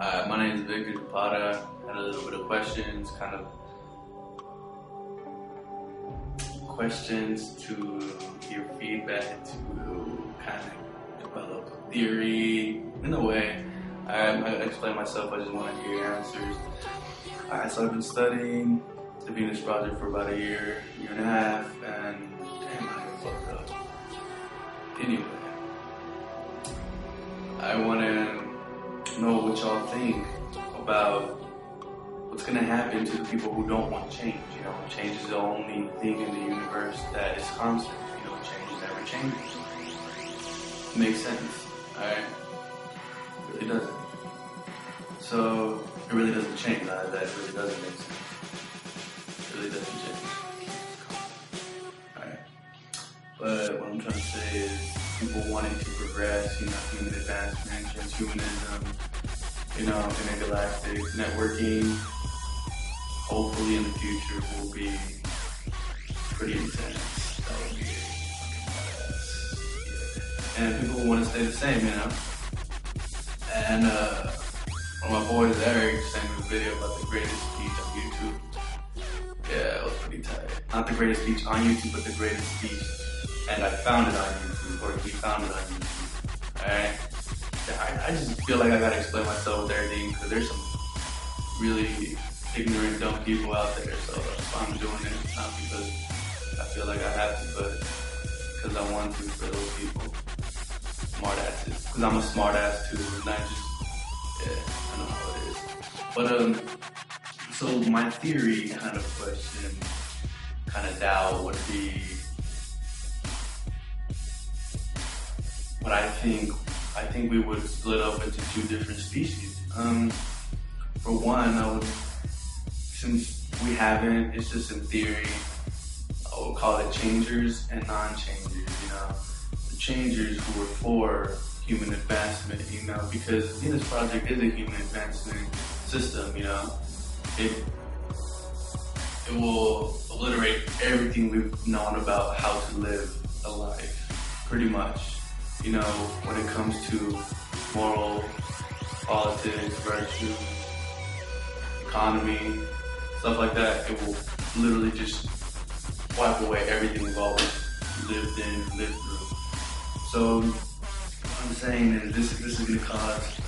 My name is Victor Zapata. Had a little bit of questions, to hear feedback, to kind of develop a theory in a way. I'm not gonna explain myself, I just want to hear answers. So I've been studying the Venus Project for about a year and a half, and damn, I fucked up. Anyway, I want to know what y'all think about what's going to happen to the people who don't want change. You know, change is the only thing in the universe that is constant. You know, change never changes. Makes sense, alright? It really doesn't. So, it really doesn't change. That really doesn't make sense. It really doesn't change. Alright. But what I'm trying to say is people wanting to progress, you know, human advancement, transhumanism, you know, intergalactic networking, hopefully in the future will be pretty intense. That would be badass. And people want to stay the same, you know. And one of my boys, Eric, sent me a video about the greatest speech on YouTube. Yeah, it was pretty tight. Not the greatest speech on YouTube, but the greatest speech. And I found it on YouTube, or he found it on YouTube. Alright? I just feel like I gotta explain myself with everything, because there's some really ignorant, dumb people out there, so that's why I'm doing it. Not because I feel like I have to, but because I want to for those people. Smart asses. Because I'm a smart ass too, and I just, yeah, I know how it is. But, so my theory kind of question, kind of doubt would be what I think we would split up into two different species. For one, since we haven't, it's just in theory, I would call it changers and non-changers, you know. The changers who are for human advancement, you know, because the Venus Project is a human advancement system, you know. It will obliterate everything we've known about how to live a life, pretty much. You know, when it comes to moral, politics, virtue, economy, stuff like that, it will literally just wipe away everything we've always lived through. So, what I'm saying is this is going to cause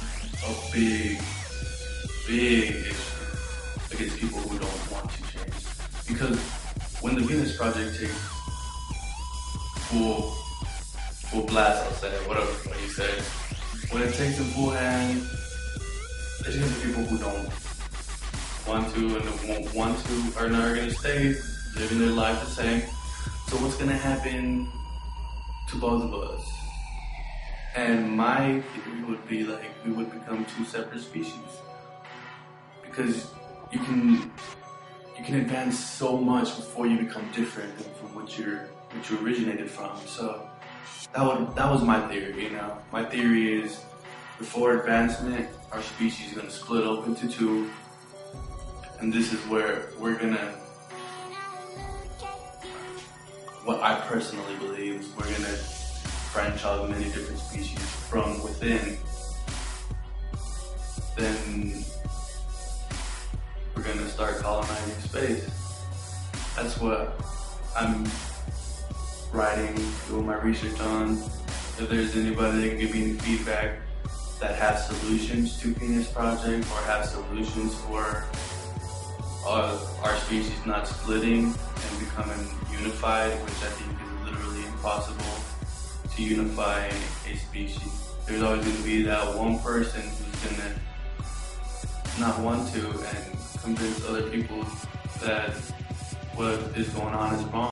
a big issue against people who don't want to change. Because when the Venus Project takes full blast, I'll say, whatever you say. When it takes in full hand, there's going to be people who don't want to and won't want to, are not going to stay living their life the same. So what's going to happen to both of us? And my theory would be like we would become two separate species. Because you can advance so much before you become different from what you originated from. So that was my theory, you know. My theory is before advancement, our species is going to split up into two. And this is where we're going to, what I personally believe is we're going to branch out many different species from within. Then we're going to start colonizing space. That's what I'm writing, doing my research on. If there's anybody that can give me any feedback that has solutions to Venus Project or have solutions for our species not splitting and becoming unified, which I think is literally impossible to unify a species. There's always going to be that one person who's going to not want to and convince other people that what is going on is wrong.